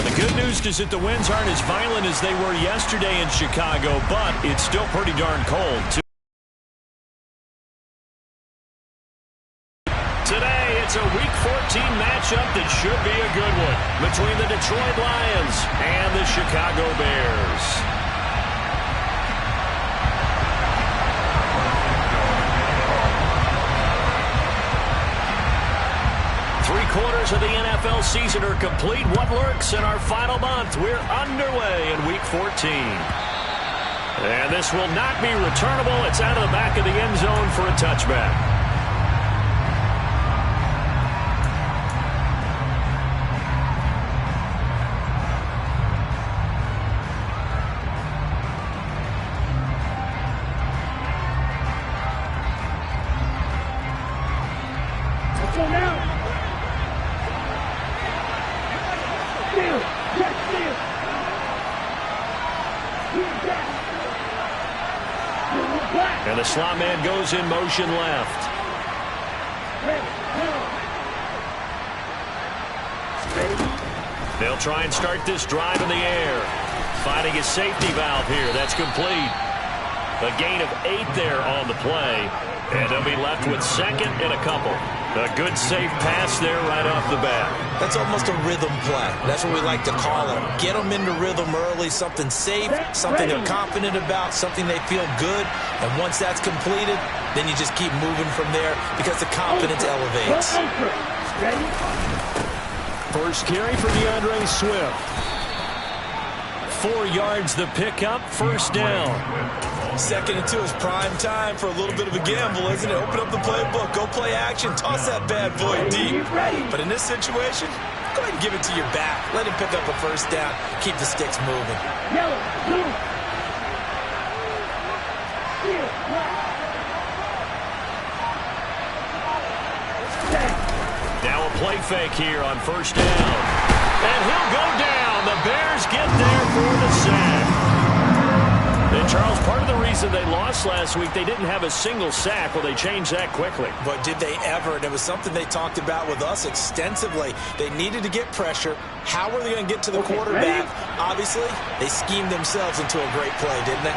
Well, the good news is that the winds aren't as violent as they were yesterday in Chicago, but it's still pretty darn cold. Today, it's a Week 14 matchup that should be a good one between the Detroit Lions and the Chicago Bears. Three-quarters of the NFL season are complete. What lurks in our final month? We're underway in Week 14. And this will not be returnable. It's out of the back of the end zone for a touchback. And the slot man goes in motion left. They'll try and start this drive in the air. Finding a safety valve here. That's complete. A gain of 8 there on the play. And they'll be left with second and a couple. A good safe pass there right off the bat. That's almost a rhythm play. That's what we like to call it. Get them into rhythm early, something safe, something they're confident about, something they feel good. And once that's completed, then you just keep moving from there because the confidence elevates. First carry for DeAndre Swift. 4 yards the pickup, first down. 2nd and 2 is prime time for a little bit of a gamble, isn't it? Open up the playbook, go play action, toss that bad boy deep. But in this situation, go ahead and give it to your back. Let him pick up a first down. Keep the sticks moving. Now a play fake here on first down. And he'll go down. The Bears get there for the sack. And, Charles, part of the reason they lost last week, they didn't have a single sack. Well, they changed that quickly. But did they ever? And it was something they talked about with us extensively. They needed to get pressure. How were they going to get to the quarterback? Obviously, they schemed themselves into a great play, didn't they?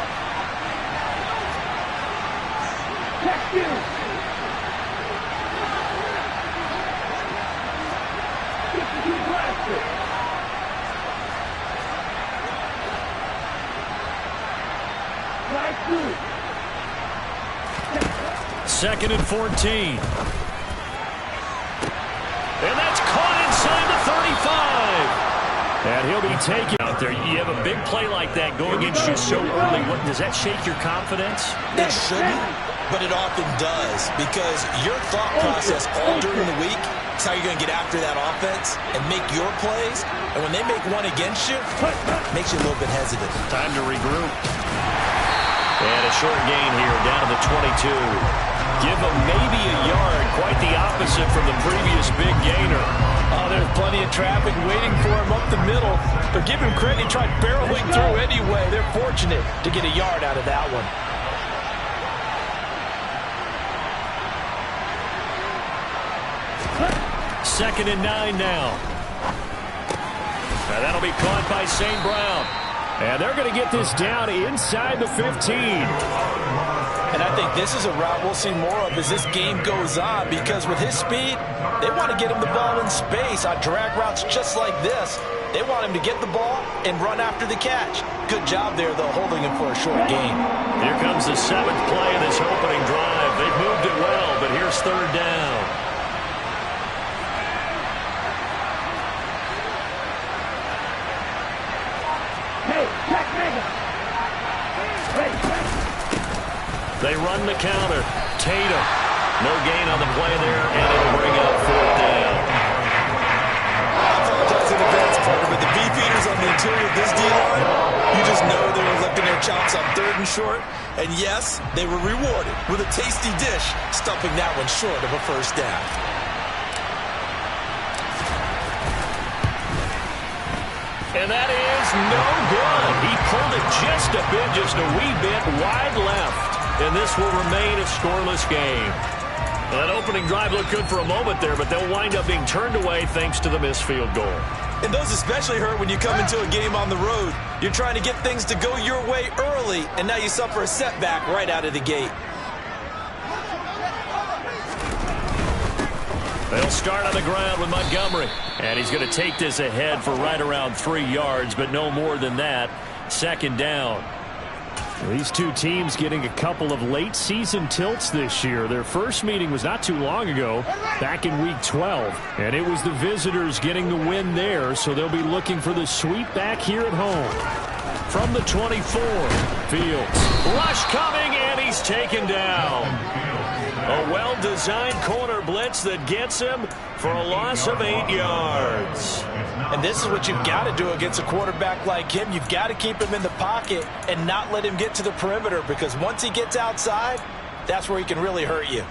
Second and 14. And that's caught inside the 35. And he'll be taken out there. You have a big play like that going against you so early. Does that shake your confidence? It shouldn't, but it often does because your thought process all during the week is how you're going to get after that offense and make your plays. And when they make one against you, it makes you a little bit hesitant. Time to regroup. And a short gain here down to the 22. Give him maybe a yard, quite the opposite from the previous big gainer. Oh, there's plenty of traffic waiting for him up the middle. But give him credit, he tried barreling through anyway. They're fortunate to get a yard out of that one. Second and 9 now. And that'll be caught by St. Brown. And they're going to get this down inside the 15. And I think this is a route we'll see more of as this game goes on because with his speed, they want to get him the ball in space on drag routes just like this. They want him to get the ball and run after the catch. Good job there, though, holding him for a short gain. Here comes the 7th play of this opening drive. They've moved it well, but here's third down. They run the counter. Tatum. No gain on the play there, and it'll bring up fourth down. I apologize in advance, Parker, but the beefeaters on the interior of this D-line, you just know they were licking their chops on 3rd and short. And yes, they were rewarded with a tasty dish, stumping that one short of a first down. And that is no good. He pulled it just a wee bit wide left. And this will remain a scoreless game. Well, that opening drive looked good for a moment there, but they'll wind up being turned away thanks to the missed field goal. And those especially hurt when you come into a game on the road. You're trying to get things to go your way early, and now you suffer a setback right out of the gate. They'll start on the ground with Montgomery. And he's going to take this ahead for right around 3 yards, but no more than that. Second down. These two teams getting a couple of late season tilts this year. Their first meeting was not too long ago, back in week 12. And it was the visitors getting the win there, so they'll be looking for the sweep back here at home. From the 24, Fields. Rush coming, and he's taken down. A well-designed corner blitz that gets him for a loss of 8 yards. And this is what you've got to do against a quarterback like him. You've got to keep him in the pocket and not let him get to the perimeter, because once he gets outside, that's where he can really hurt you.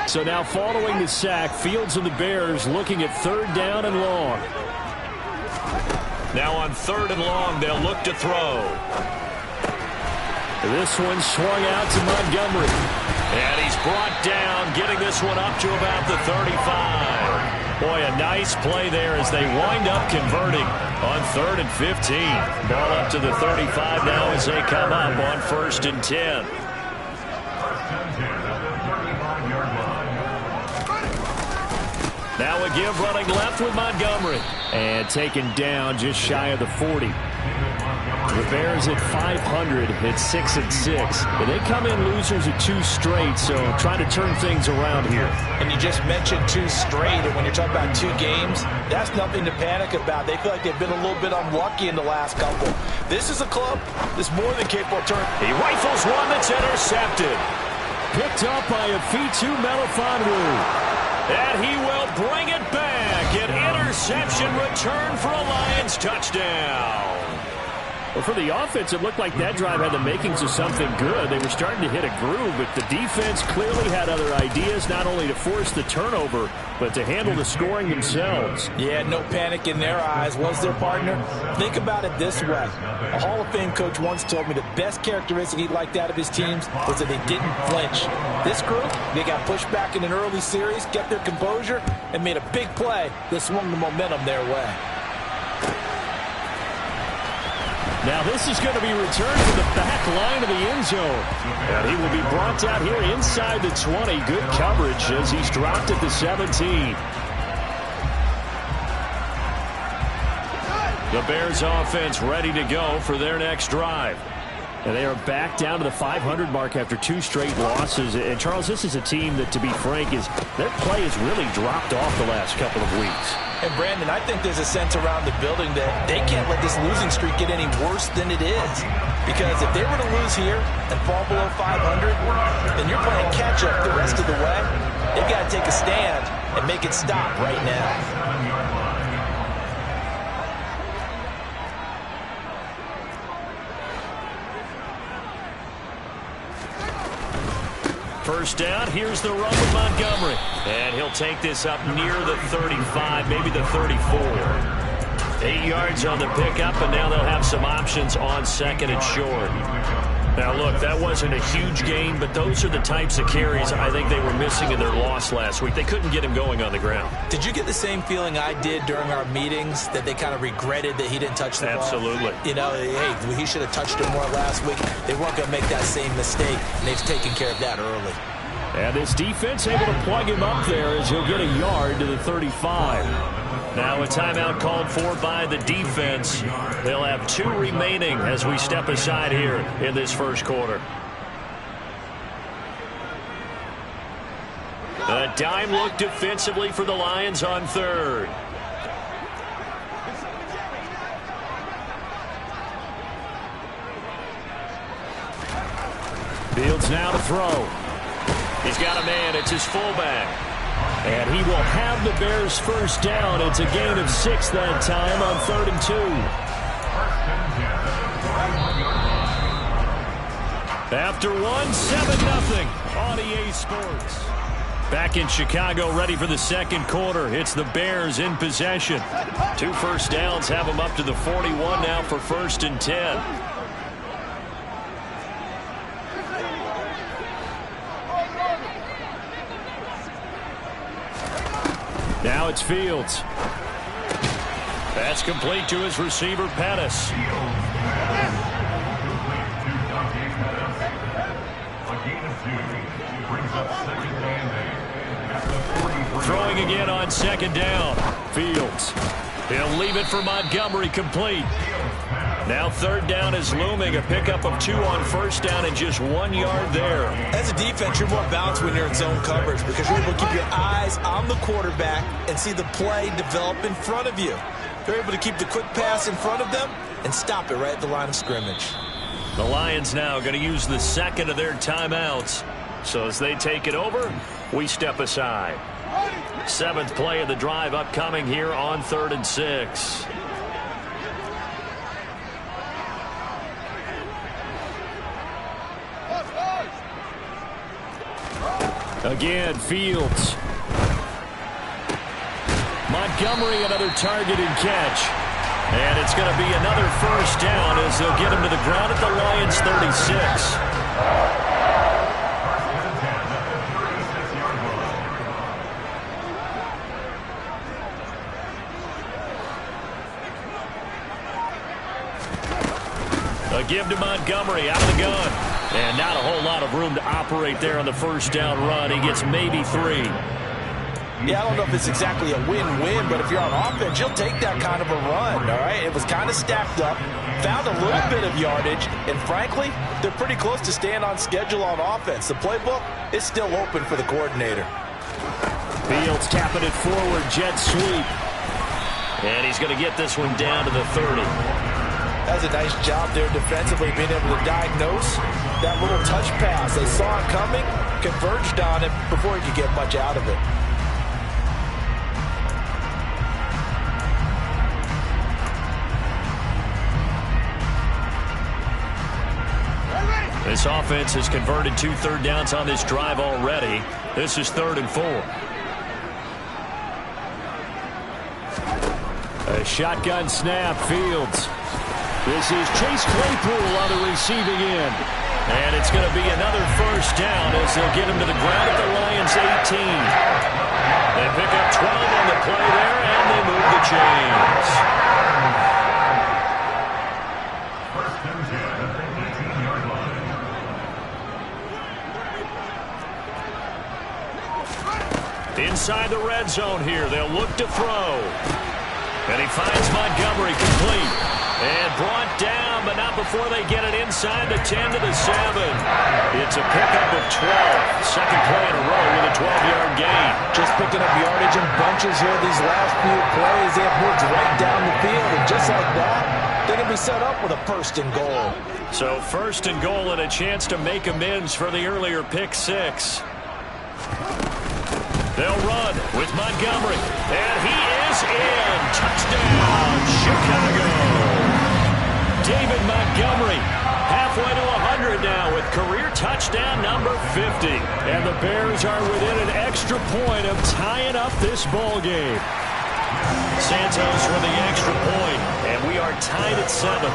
So now following the sack, Fields and the Bears looking at 3rd down and long. Now on 3rd and long, they'll look to throw. This one swung out to Montgomery. And he's brought down, getting this one up to about the 35. Boy, a nice play there as they wind up converting on 3rd and 15. Ball up to the 35 now as they come up on 1st and 10. Now a give running left with Montgomery. And taken down just shy of the 40. The Bears at 500 at 6-6. And they come in losers at 2 straight, so trying to turn things around here. And you just mentioned 2 straight, and when you're talking about 2 games, that's nothing to panic about. They feel like they've been a little bit unlucky in the last couple. This is a club that's more than capable of turning. He rifles one that's intercepted. Picked up by Afitu Melifonwu. And he will bring it back. An interception return for a Lions touchdown. Well, for the offense, it looked like that drive had the makings of something good. They were starting to hit a groove, but the defense clearly had other ideas, not only to force the turnover, but to handle the scoring themselves. Yeah, no panic in their eyes. Was their partner? Think about it this way. A Hall of Fame coach once told me the best characteristic he liked out of his teams was that they didn't flinch. This group, they got pushed back in an early series, kept their composure, and made a big play that swung the momentum their way. Now this is going to be returned to the back line of the end zone. And he will be brought out here inside the 20. Good coverage as he's dropped at the 17. The Bears offense ready to go for their next drive. And they are back down to the 500 mark after 2 straight losses. And Charles, this is a team that, to be frank, their play has really dropped off the last couple of weeks. And Brandon, I think there's a sense around the building that they can't let this losing streak get any worse than it is. Because if they were to lose here and fall below 500, then you're playing catch up the rest of the way. They've got to take a stand and make it stop right now. First down, here's the run with Montgomery. And he'll take this up near the 35, maybe the 34. 8 yards on the pickup, and now they'll have some options on 2nd and short. Now, look, that wasn't a huge gain, but those are the types of carries I think they were missing in their loss last week. They couldn't get him going on the ground. Did you get the same feeling I did during our meetings, that they kind of regretted that he didn't touch the ball? Absolutely. You know, hey, he should have touched it more last week. They weren't going to make that same mistake, and they've taken care of that early. And this defense able to plug him up there as he'll get a yard to the 35. Now a timeout called for by the defense. They'll have 2 remaining as we step aside here in this first quarter. A dime look defensively for the Lions on 3rd. Fields now to throw. He's got a man. It's his fullback. And he will have the Bears first down. It's a gain of 6 that time on 3rd and 2. After 1, 7-0 on EA Sports. Back in Chicago, ready for the second quarter. It's the Bears in possession. 2 first downs have them up to the 41 now for 1st and 10. Now it's Fields. That's complete to his receiver, Pettis. Throwing again on second down. Fields. He'll leave it for Montgomery, complete. Now third down is looming. A pickup of 2 on first down and just 1 yard there. As a defense, you're more balanced when you're in zone coverage because you're able to keep your eyes on the quarterback and see the play develop in front of you. You're able to keep the quick pass in front of them and stop it right at the line of scrimmage. The Lions now going to use the second of their timeouts. So as they take it over, we step aside. 7th play of the drive upcoming here on 3rd and 6. Again, Fields. Montgomery, another target and catch. And it's going to be another first down as they'll get him to the ground at the Lions' 36. A give to Montgomery out of the gun. And not a whole lot of room to operate there on the first down run. He gets maybe 3. Yeah, I don't know if it's exactly a win-win, but if you're on offense, you'll take that kind of a run, all right? It was kind of stacked up, found a little bit of yardage, and frankly, they're pretty close to staying on schedule on offense. The playbook is still open for the coordinator. Fields tapping it forward, jet sweep. And he's going to get this one down to the 30. That's a nice job there defensively, being able to diagnose that little touch pass. They saw it coming, converged on it before he could get much out of it. This offense has converted 2 third downs on this drive already. This is 3rd and 4. A shotgun snap, Fields. This is Chase Claypool on the receiving end. And it's going to be another first down as they'll get him to the ground at the Lions' 18. They pick up 12 on the play there, and they move the chains. Inside the red zone here, they'll look to throw. And he finds Montgomery complete. And brought down, but not before they get it inside the 10 to the 7. It's a pickup of 12. Second play in a row with a 12-yard gain. Just picking up yardage in bunches here these last few plays. They have moved right down the field, and just like that, they're going to be set up with a 1st and goal. So 1st and goal and a chance to make amends for the earlier pick 6. They'll run with Montgomery. And he is in. Touchdown, Chicago. David Montgomery, halfway to 100 now with career touchdown number 50. And the Bears are within an extra point of tying up this ball game. Santos for the extra point, and we are tied at 7.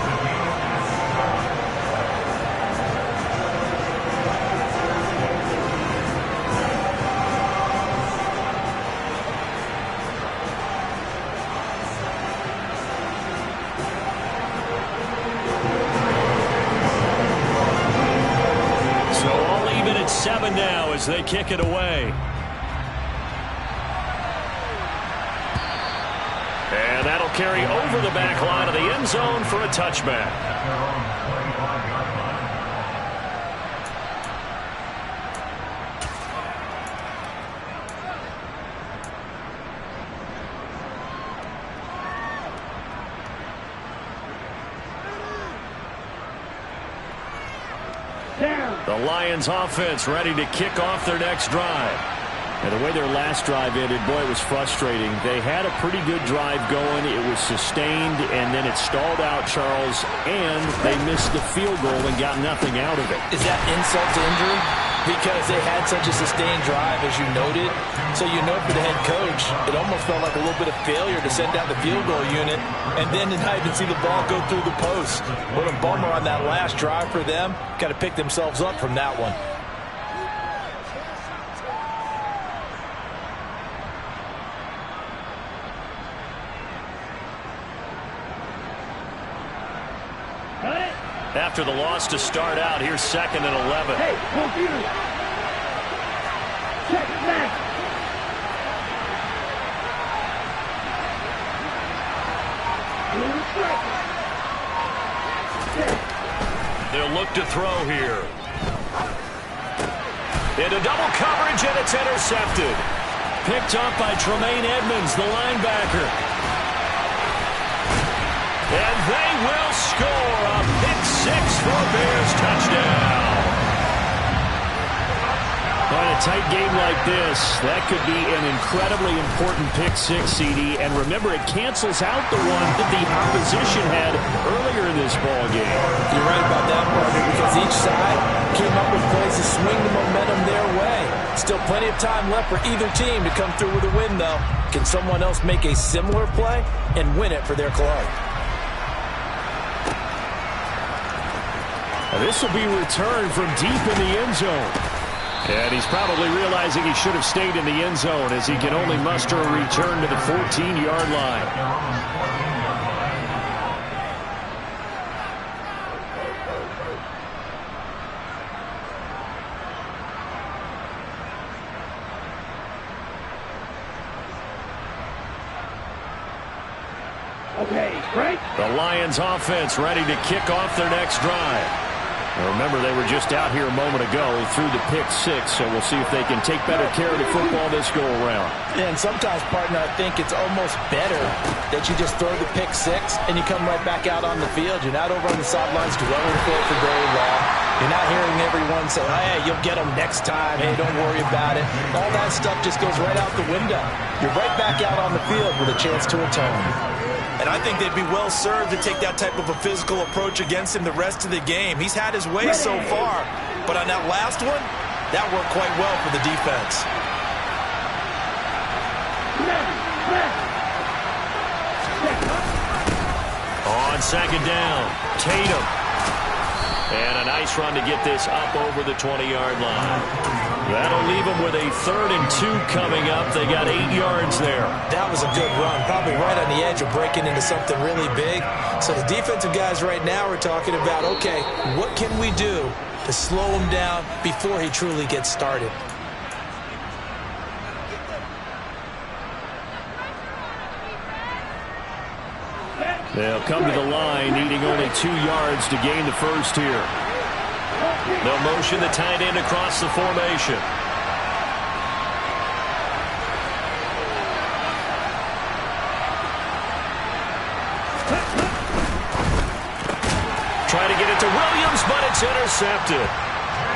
Now as they kick it away. And that'll carry over the back line of the end zone for a touchback. The Lions offense ready to kick off their next drive. And the way their last drive ended, boy, it was frustrating. They had a pretty good drive going. It was sustained, and then it stalled out, Charles, and they missed the field goal and got nothing out of it. Is that insult to injury? Because they had such a sustained drive, as you noted. So you know for the head coach, it almost felt like a little bit of failure to send out the field goal unit and then to not even see the ball go through the post. What a bummer on that last drive for them. Got to pick themselves up from that one. After the loss to start out, here's 2nd and 11. Hey, computer. Check back. They'll look to throw here. Into double coverage, and it's intercepted. Picked up by Tremaine Edmonds, the linebacker. And they will score a pick 6 for a Bears touchdown. On a tight game like this, that could be an incredibly important pick 6, CD. And remember, it cancels out the one that the opposition had earlier in this ball game. You're right about that, partner, because each side came up with plays to swing the momentum their way. Still plenty of time left for either team to come through with a win, though. Can someone else make a similar play and win it for their club? This will be returned from deep in the end zone. And he's probably realizing he should have stayed in the end zone as he can only muster a return to the 14-yard line. Okay, break. The Lions offense ready to kick off their next drive. Now remember, they were just out here a moment ago through the pick 6, so we'll see if they can take better care of the football this go-around. And sometimes, partner, I think it's almost better that you just throw the pick 6 and you come right back out on the field. You're not over on the sidelines dwelling for it for very long. You're not hearing everyone say, hey, you'll get them next time. Hey, don't worry about it. All that stuff just goes right out the window. You're right back out on the field with a chance to atone. And I think they'd be well served to take that type of a physical approach against him the rest of the game. He's had his way so far, but on that last one, that worked quite well for the defense. On 2nd down, Tatum. And a nice run to get this up over the 20-yard line. That'll leave them with a 3rd and 2 coming up. They got 8 yards there. That was a good run, probably right on the edge of breaking into something really big. So the defensive guys right now are talking about, okay, what can we do to slow him down before he truly gets started? They'll come to the line, needing only 2 yards to gain the first here. They'll motion the tight end across the formation. Try to get it to Williams, but it's intercepted.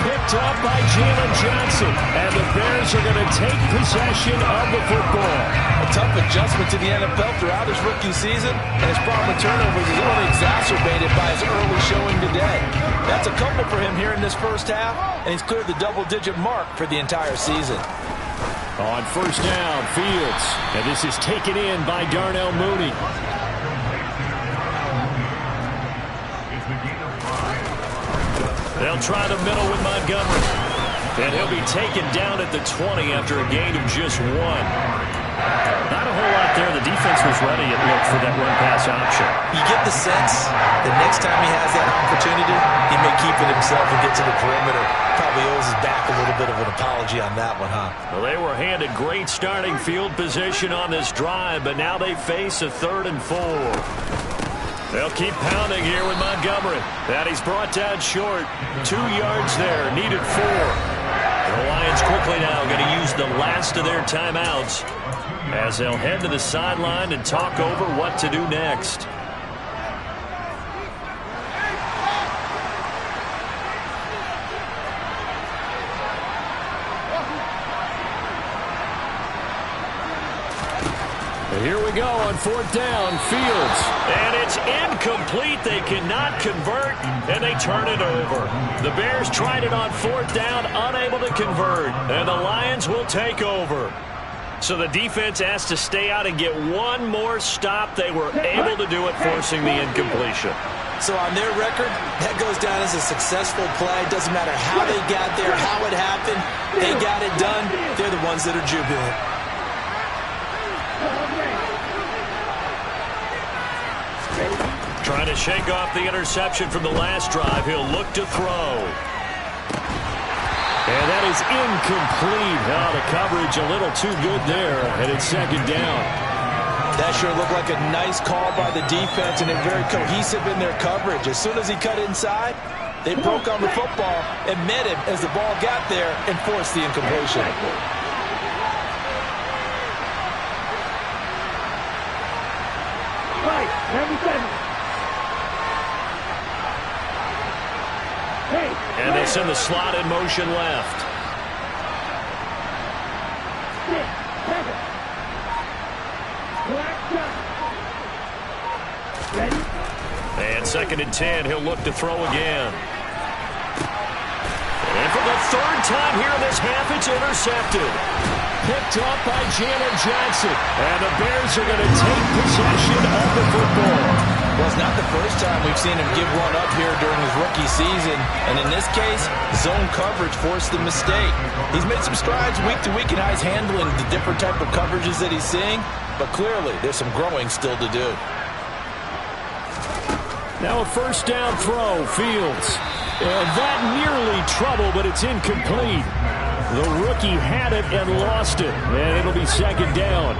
Picked up by Jalen Johnson, and the Bears are going to take possession of the football. A tough adjustment to the NFL throughout his rookie season, and his problem with turnovers is only exacerbated by his early showing today. That's a couple for him here in this first half, and he's cleared the double-digit mark for the entire season. On 1st down, Fields, and this is taken in by Darnell Mooney. They'll try the middle with Montgomery. And he'll be taken down at the 20 after a gain of just 1. Not a whole lot there. The defense was ready, it looked, for that run-pass option. You get the sense the next time he has that opportunity, he may keep it himself and get to the perimeter. Probably owes his back a little bit of an apology on that one, huh? Well, they were handed great starting field position on this drive, but now they face a 3rd and 4. They'll keep pounding here with Montgomery. That he's brought down short. 2 yards there, needed 4. The Lions quickly now going to use the last of their timeouts as they'll head to the sideline and talk over what to do next. Here we go on 4th down, Fields. And it's incomplete. They cannot convert, and they turn it over. The Bears tried it on 4th down, unable to convert, and the Lions will take over. So the defense has to stay out and get one more stop. They were able to do it, forcing the incompletion. So on their record, that goes down as a successful play. Doesn't matter how they got there, how it happened. They got it done. They're the ones that are jubilant. Trying to shake off the interception from the last drive. He'll look to throw. And that is incomplete. Oh, the coverage a little too good there, and it's second down. That sure looked like a nice call by the defense, and they're very cohesive in their coverage. As soon as he cut inside, they broke on the football and met him as the ball got there and forced the incompletion. Right, 97. And they send the slot in motion left. 6, 7. Black shot. Ready? And second and 10, he'll look to throw again. And for the third time here in this half, it's intercepted. Picked off by Jalen Johnson. And the Bears are going to take possession of the football. Well, it's not the first time we've seen him give one up here during his rookie season. And in this case, zone coverage forced the mistake. He's made some strides week to week in how he's handling the different type of coverages that he's seeing. But clearly, there's some growing still to do. Now a first down throw, Fields. And that nearly trouble, but it's incomplete. The rookie had it and lost it. And it'll be second down.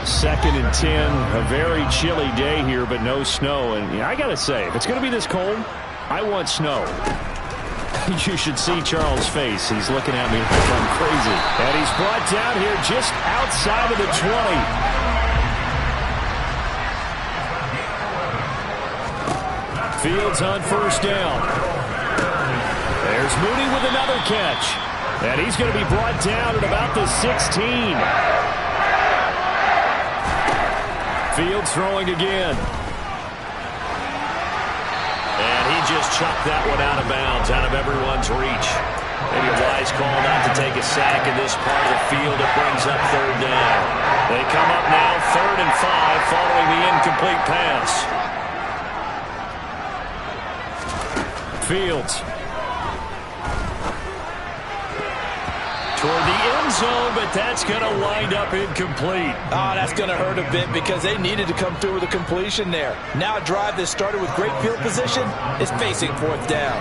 Second and 10, a very chilly day here, but no snow. And I got to say, if it's going to be this cold, I want snow. You should see Charles' face. He's looking at me like I'm crazy. And he's brought down here just outside of the 20. Fields on first down. There's Mooney with another catch. And he's going to be brought down at about the 16. Fields throwing again. And he just chucked that one out of bounds, out of everyone's reach. Maybe a wise call not to take a sack in this part of the field. It brings up third down. They come up now 3rd and 5 following the incomplete pass. Fields. Toward the end zone, but that's going to wind up incomplete. Oh, that's going to hurt a bit because they needed to come through with a completion there. Now a drive that started with great field position is facing 4th down.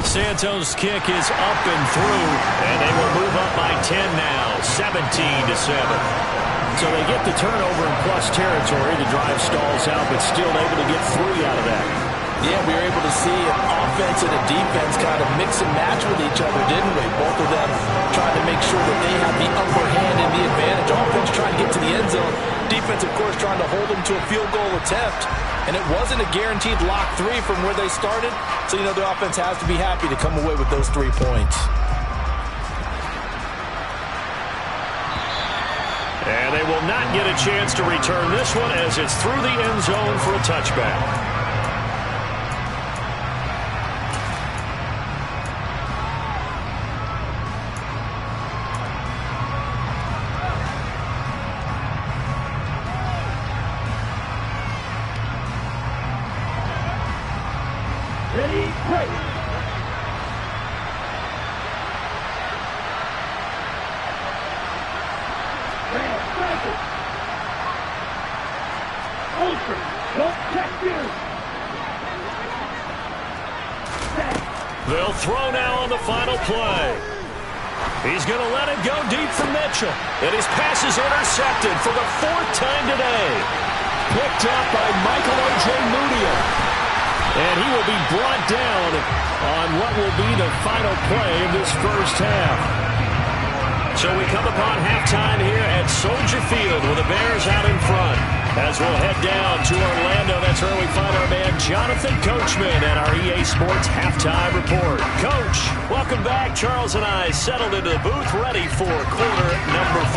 Santos' kick is up and through, and they will move up by 10 now, 17-7. So they get the turnover in plus territory. The drive stalls out, but still able to get 3 out of that. Yeah, we were able to see an offense and a defense kind of mix and match with each other, didn't we? Both of them trying to make sure that they have the upper hand and the advantage. Offense trying to get to the end zone. Defense, of course, trying to hold them to a field goal attempt. And it wasn't a guaranteed lock 3 from where they started. So, you know, the offense has to be happy to come away with those 3 points. And they will not get a chance to return this one as it's through the end zone for a touchback. Ready, play. Ultra, don't check you. They'll throw now on the final play. He's going to let it go deep for Mitchell. And his pass is intercepted for the 4th time today. Picked up by Michael O.J. Mudia. And he will be brought down on what will be the final play of this first half. So we come upon halftime here at Soldier Field with the Bears out in front. As we'll head down to Orlando, that's where we find our man Jonathan Coachman and our EA Sports Halftime Report. Coach, welcome back. Charles and I settled into the booth ready for quarter number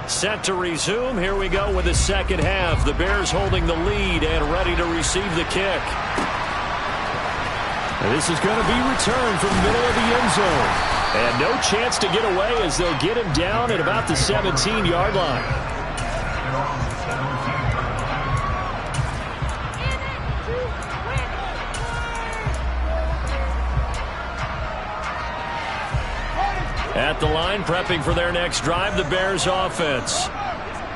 3. Set to resume. Here we go with the second half. The Bears holding the lead and ready to receive the kick. And this is going to be returned from the middle of the end zone. And no chance to get away as they'll get him down at about the 17-yard line. At the line, prepping for their next drive, the Bears offense.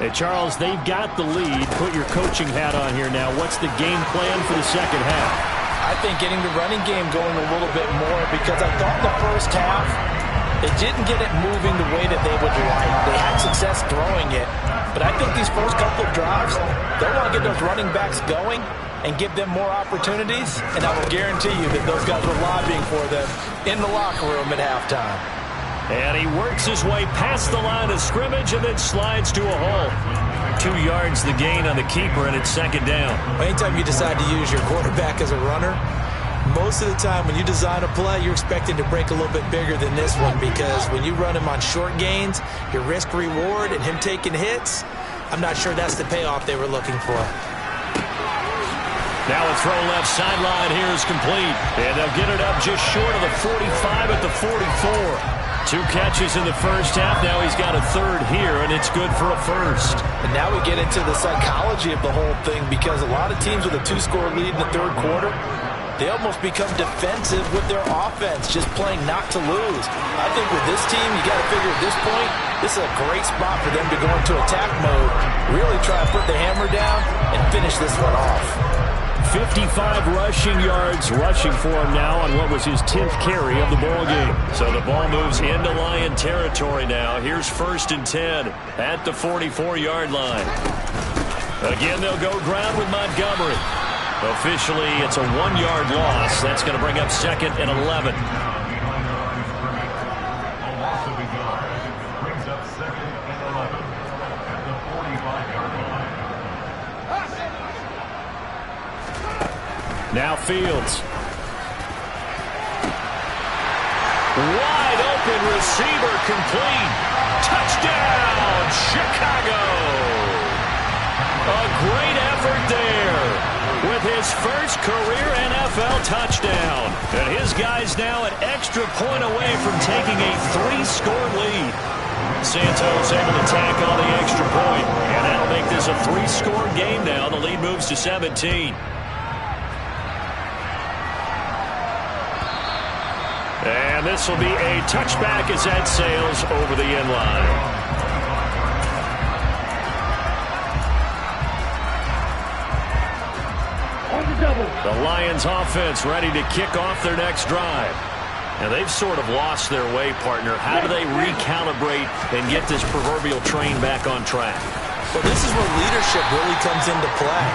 Hey, Charles, they've got the lead. Put your coaching hat on here now. What's the game plan for the second half? I think getting the running game going a little bit more, because I thought in the first half they didn't get it moving the way that they would like. They had success throwing it, but I think these first couple of drives, they want to get those running backs going and give them more opportunities, and I will guarantee you that those guys were lobbying for them in the locker room at halftime. And he works his way past the line of scrimmage and then slides to a hole. 2 yards the gain on the keeper, and it's second down. Anytime you decide to use your quarterback as a runner, most of the time when you design a play, you're expecting to break a little bit bigger than this one, because when you run him on short gains, your risk-reward and him taking hits, I'm not sure that's the payoff they were looking for. Now a throw left sideline here is complete. And they'll get it up just short of the 45 at the 44. 2 catches in the first half. Now he's got a third here, and it's good for a first. And now we get into the psychology of the whole thing, because a lot of teams with a 2-score lead in the third quarter, they almost become defensive with their offense, just playing not to lose. I think with this team, you got to figure at this point, this is a great spot for them to go into attack mode, really try to put the hammer down and finish this one off. 55 rushing yards rushing for him now on what was his 10th carry of the ball game. So the ball moves into Lion territory now. Here's 1st and 10 at the 44-yard line. Again, they'll go ground with Montgomery. Officially, it's a 1-yard loss. That's going to bring up 2nd and 11. Now Fields. Wide open receiver, complete. Touchdown, Chicago. A great effort there with his first career NFL touchdown. And his guys now an extra point away from taking a 3-score lead. Santos able to tack on the extra point, and that'll make this a 3-score game now. The lead moves to 17. And this will be a touchback as that sails over the end line. The Lions offense ready to kick off their next drive. And they've sort of lost their way, partner. How do they recalibrate and get this proverbial train back on track? Well, this is where leadership really comes into play.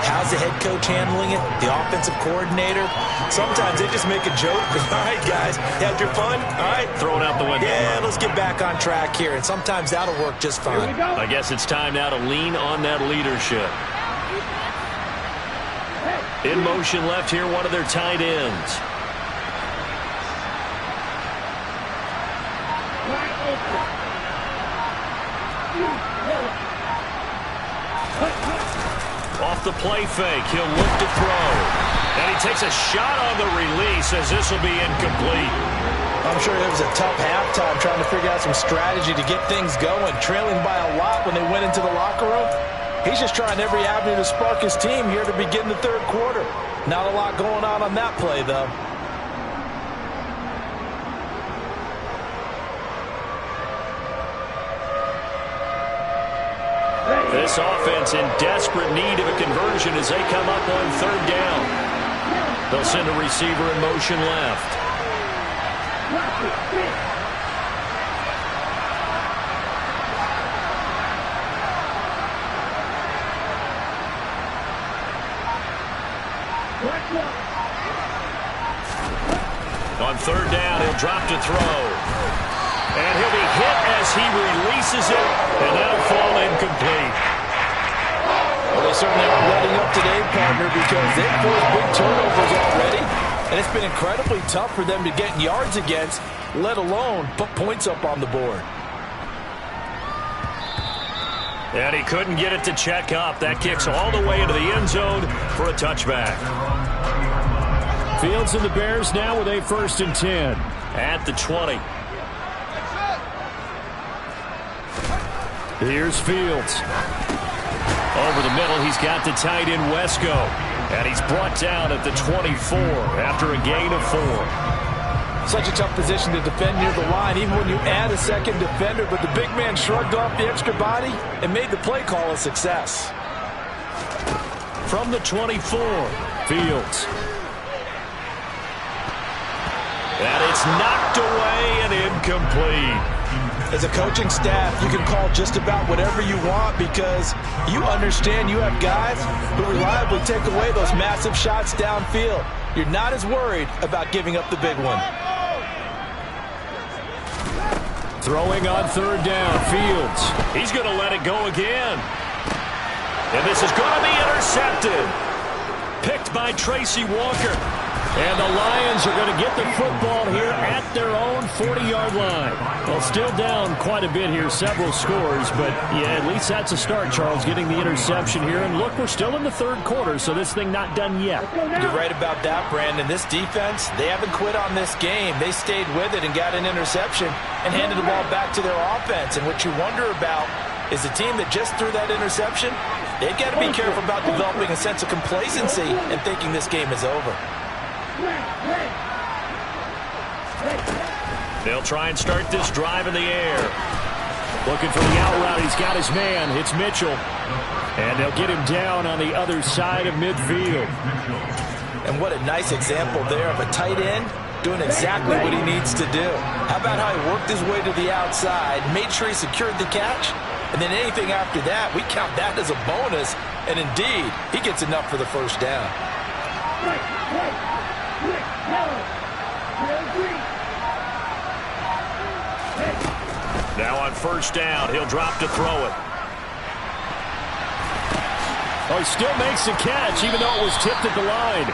How's the head coach handling it? The offensive coordinator? Sometimes they just make a joke. All right, guys, you had your fun? All right. Throw it out the window. Yeah, let's get back on track here. And sometimes that'll work just fine. I guess it's time now to lean on that leadership. In motion left here, one of their tight ends. Off the play fake, he'll look to throw. And he takes a shot on the release as this will be incomplete. I'm sure it was a tough halftime trying to figure out some strategy to get things going. Trailing by a lot when they went into the locker room. He's just trying every avenue to spark his team here to begin the third quarter. Not a lot going on that play, though. This offense in desperate need of a conversion as they come up on third down. They'll send a receiver in motion left. On third down, he'll drop to throw. And he'll be hit as he releases it, and that'll fall incomplete. Well, they certainly aren't letting up today, partner, because they've forced big turnovers already, and it's been incredibly tough for them to get yards against, let alone put points up on the board. And he couldn't get it to check up. That kicks all the way into the end zone for a touchback. Fields and the Bears now with a 1st and 10 at the 20. Here's Fields. Over the middle, he's got the tight end Wesco. And he's brought down at the 24 after a gain of 4. Such a tough position to defend near the line, even when you add a second defender. But the big man shrugged off the extra body and made the play call a success. From the 24, Fields. And it's knocked away and incomplete. As a coaching staff, you can call just about whatever you want because you understand you have guys who reliably take away those massive shots downfield. You're not as worried about giving up the big one. Throwing on third down, Fields. He's going to let it go again. And this is going to be intercepted. Picked by Tracy Walker. And the Lions are going to get the football here at their own 40-yard line. Well, still down quite a bit here, several scores. But, yeah, at least that's a start, Charles, getting the interception here. And, look, we're still in the third quarter, so this thing not done yet. You're right about that, Brandon. This defense, they haven't quit on this game. They stayed with it and got an interception and handed the ball back to their offense. And what you wonder about is the team that just threw that interception, they've got to be careful about developing a sense of complacency and thinking this game is over. They'll try and start this drive in the air. Looking for the out route. He's got his man. It's Mitchell. And they'll get him down on the other side of midfield. And what a nice example there of a tight end doing exactly what he needs to do. How about how he worked his way to the outside, made sure he secured the catch, and then anything after that, we count that as a bonus. And indeed, he gets enough for the first down. Now on first down, he'll drop to throw it. Oh, he still makes the catch, even though it was tipped at the line.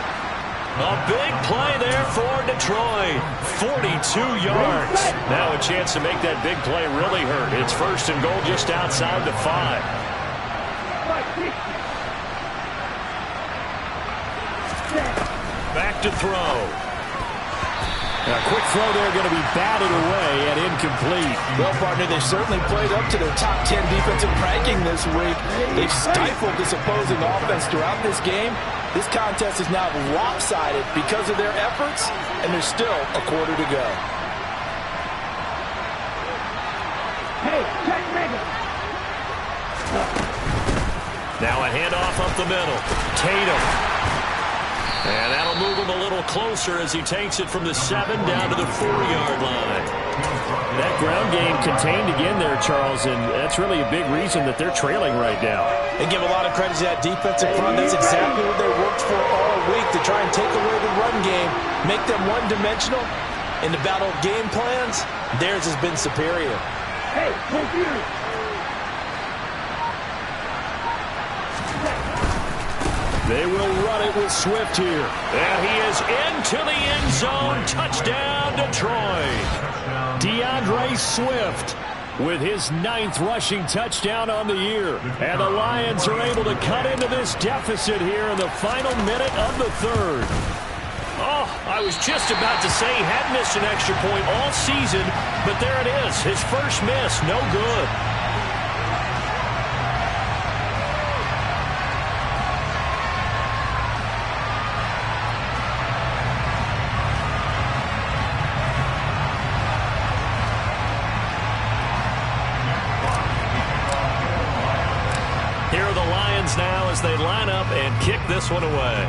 A big play there for Detroit. 42 yards. Now a chance to make that big play really hurt. It's first and goal just outside the 5. Back to throw. A quick throw there going to be batted away and incomplete. Well, partner, they've certainly played up to their top 10 defensive ranking this week. They've stifled this opposing offense throughout this game. This contest is now lopsided because of their efforts, and there's still a quarter to go. Hey, check Megan. Now a handoff up the middle. Tatum. And that'll move him a little closer as he takes it from the 7 down to the 4-yard line. That ground game contained again there, Charles, and that's really a big reason that they're trailing right now. They give a lot of credit to that defensive front. That's exactly what they worked for all week, to try and take away the run game, make them one-dimensional. In the battle of game plans, theirs has been superior. Hey, computer. They will run it with Swift here. And he is into the end zone. Touchdown, Detroit. DeAndre Swift with his 9th rushing touchdown on the year. And the Lions are able to cut into this deficit here in the final minute of the 3rd. Oh, I was just about to say he had missed an extra point all season, but there it is. His first miss, no good. Here are the Lions now as they line up and kick this one away.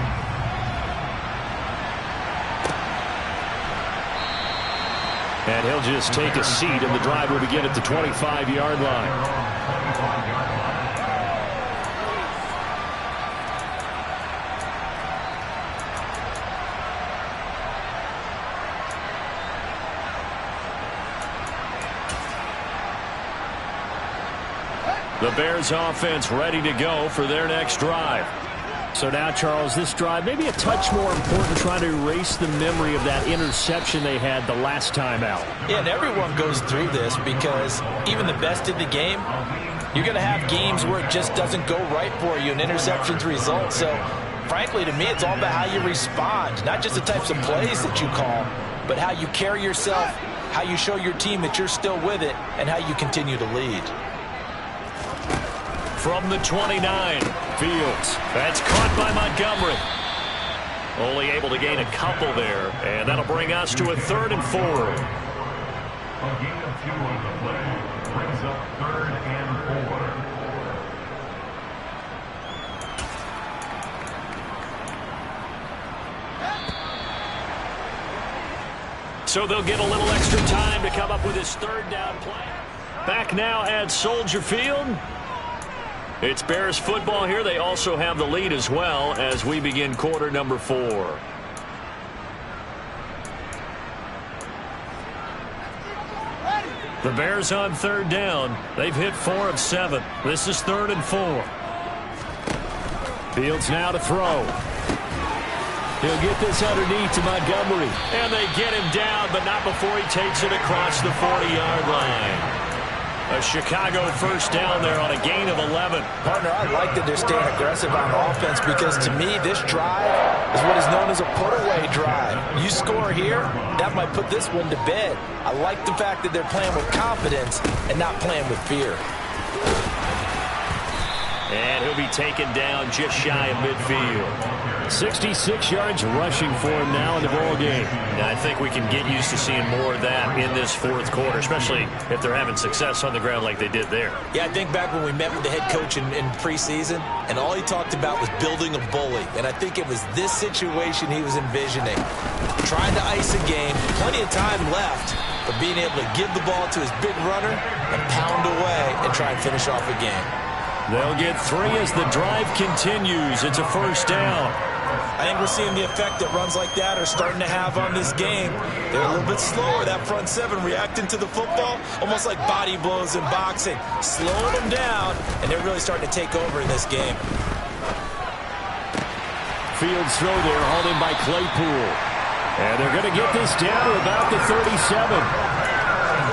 And he'll just take a seat, and the drive will begin at the 25-yard line. The Bears offense ready to go for their next drive. So now, Charles, this drive maybe a touch more important, trying to erase the memory of that interception they had the last time out. Yeah, and everyone goes through this because even the best in the game, you're going to have games where it just doesn't go right for you and interceptions result. So, frankly, to me, it's all about how you respond, not just the types of plays that you call, but how you carry yourself, how you show your team that you're still with it, and how you continue to lead. From the 29, Fields. That's caught by Montgomery. Only able to gain a couple there, and that'll bring us to a 3rd and 4. A gain of 2 on the play brings up 3rd and 4. So they'll get a little extra time to come up with his 3rd down play. Back now at Soldier Field. It's Bears football here. They also have the lead as well as we begin quarter number 4. The Bears on 3rd down. They've hit 4 of 7. This is 3rd and 4. Fields now to throw. He'll get this underneath to Montgomery. And they get him down, but not before he takes it across the 40-yard line. A Chicago 1st down there on a gain of 11. Partner, I like that they're staying aggressive on offense because, to me, this drive is what is known as a put-away drive. You score here, that might put this one to bed. I like the fact that they're playing with confidence and not playing with fear. And he'll be taken down just shy of midfield. 66 yards rushing for him now in the ball game. And I think we can get used to seeing more of that in this 4th quarter, especially if they're having success on the ground like they did there. Yeah, I think back when we met with the head coach in preseason, and all he talked about was building a bully. And I think it was this situation he was envisioning. Trying to ice a game, plenty of time left, but being able to give the ball to his big runner and pound away and try and finish off a game. They'll get 3 as the drive continues. It's a 1st down. I think we're seeing the effect that runs like that are starting to have on this game. They're a little bit slower, that front 7, reacting to the football, almost like body blows in boxing, slowing them down, and they're really starting to take over in this game. Fields throw there, hauled in by Claypool. And they're going to get this down to about the 37.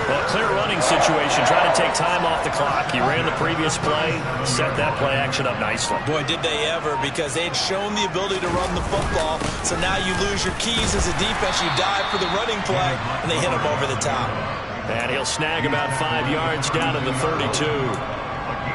Well, clear running situation, trying to take time off the clock. He ran the previous play, set that play action up nicely. Boy, did they ever, because they'd shown the ability to run the football. So now you lose your keys as a defense. You dive for the running play, and they hit him over the top. And he'll snag about 5 yards down in the 32.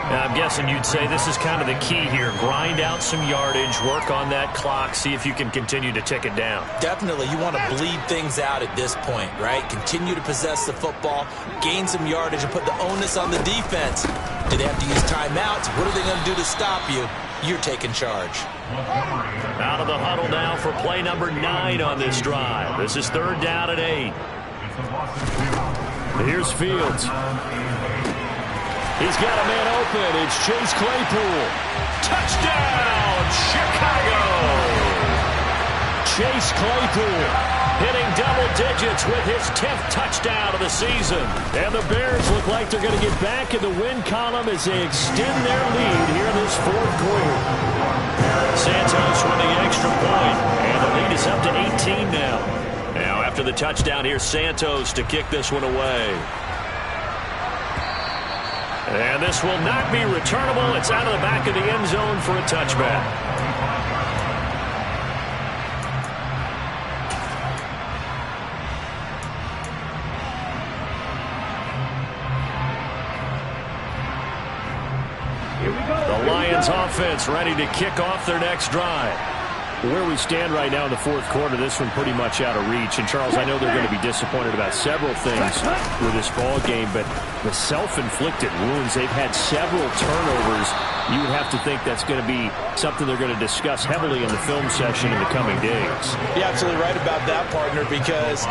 Now, I'm guessing you'd say this is kind of the key here. Grind out some yardage, work on that clock, see if you can continue to tick it down. Definitely. You want to bleed things out at this point, right? Continue to possess the football, gain some yardage, and put the onus on the defense. Do they have to use timeouts? What are they going to do to stop you? You're taking charge. Out of the huddle now for play number 9 on this drive. This is 3rd down and 8. Here's Fields. He's got a man open. It's Chase Claypool. Touchdown, Chicago! Chase Claypool hitting double digits with his 10th touchdown of the season. And the Bears look like they're going to get back in the win column as they extend their lead here in this 4th quarter. Santos with the extra point, and the lead is up to 18 now. Now, after the touchdown, here's Santos to kick this one away. And this will not be returnable. It's out of the back of the end zone for a touchback. Here we go. The Lions offense ready to kick off their next drive. Where we stand right now in the 4th quarter, this one pretty much out of reach. And, Charles, I know they're going to be disappointed about several things with this ball game, but the self-inflicted wounds, they've had several turnovers. You would have to think that's going to be something they're going to discuss heavily in the film session in the coming days. You're absolutely right about that, partner, because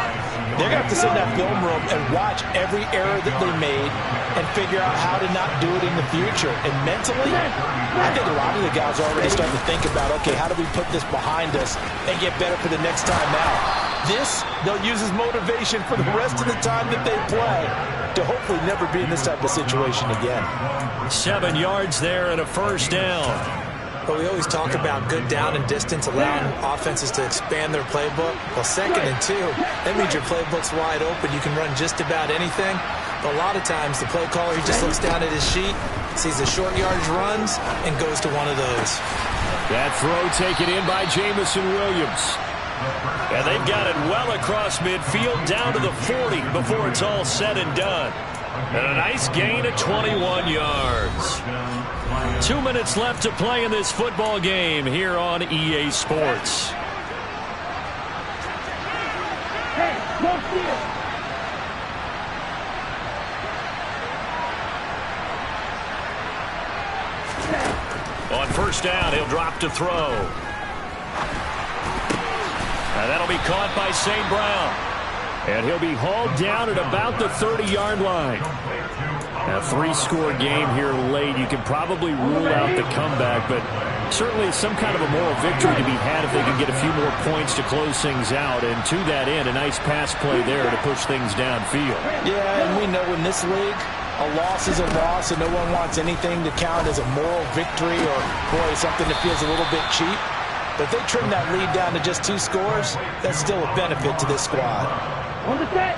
they're going to have to sit in that film room and watch every error that they made and figure out how to not do it in the future. And mentally, I think a lot of the guys are already starting to think about, okay, how do we put this behind us and get better for the next time out? This, they'll use as motivation for the rest of the time that they play to hopefully never be in this type of situation again. 7 yards there and a 1st down. But we always talk about good down and distance, allowing offenses to expand their playbook. Well, 2nd and 2, that means your playbook's wide open. You can run just about anything. But a lot of times, the play caller, he just looks down at his sheet, sees the short yardage runs, and goes to one of those. That throw taken in by Jamison Williams. And they've got it well across midfield down to the 40 before it's all said and done. And a nice gain of 21 yards. 2 minutes left to play in this football game here on EA Sports. Don't steal. On first down, he'll drop to throw. And that'll be caught by St. Brown. And he'll be hauled down at about the 30-yard line. A 3-score game here late. You can probably rule out the comeback, but certainly some kind of a moral victory to be had if they can get a few more points to close things out. And to that end, a nice pass play there to push things downfield. Yeah, and we know in this league, a loss is a loss, and no one wants anything to count as a moral victory or, boy, something that feels a little bit cheap. But if they trim that lead down to just 2 scores, that's still a benefit to this squad. On the set.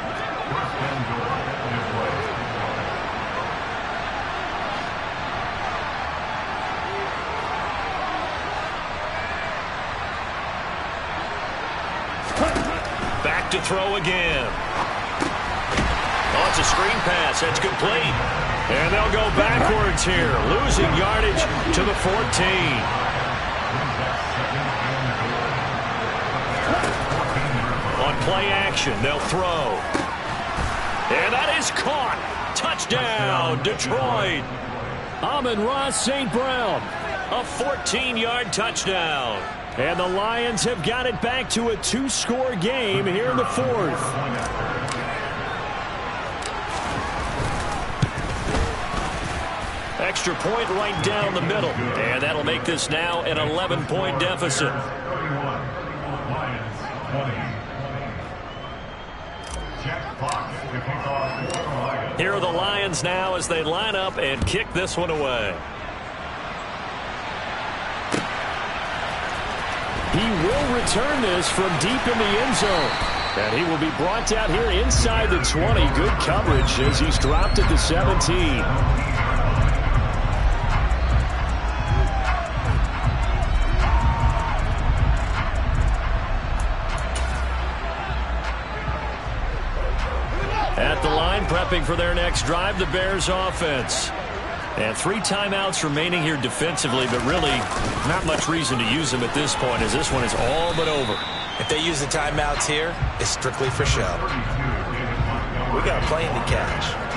Back to throw again. Oh, it's a screen pass. That's complete. And they'll go backwards here, losing yardage to the 14. On play action, they'll throw. And that is caught. Touchdown, Detroit. Amon-Ra St. Brown, a 14-yard touchdown. And the Lions have got it back to a 2-score game here in the 4th. Extra point right down the middle. And that'll make this now an 11-point deficit. Here are the Lions now as they line up and kick this one away. He will return this from deep in the end zone. And he will be brought down here inside the 20. Good coverage as he's dropped at the 17. At the line, prepping for their next drive, the Bears offense. And 3 timeouts remaining here defensively, but really not much reason to use them at this point as this one is all but over. If they use the timeouts here, it's strictly for show. We got a plane to catch.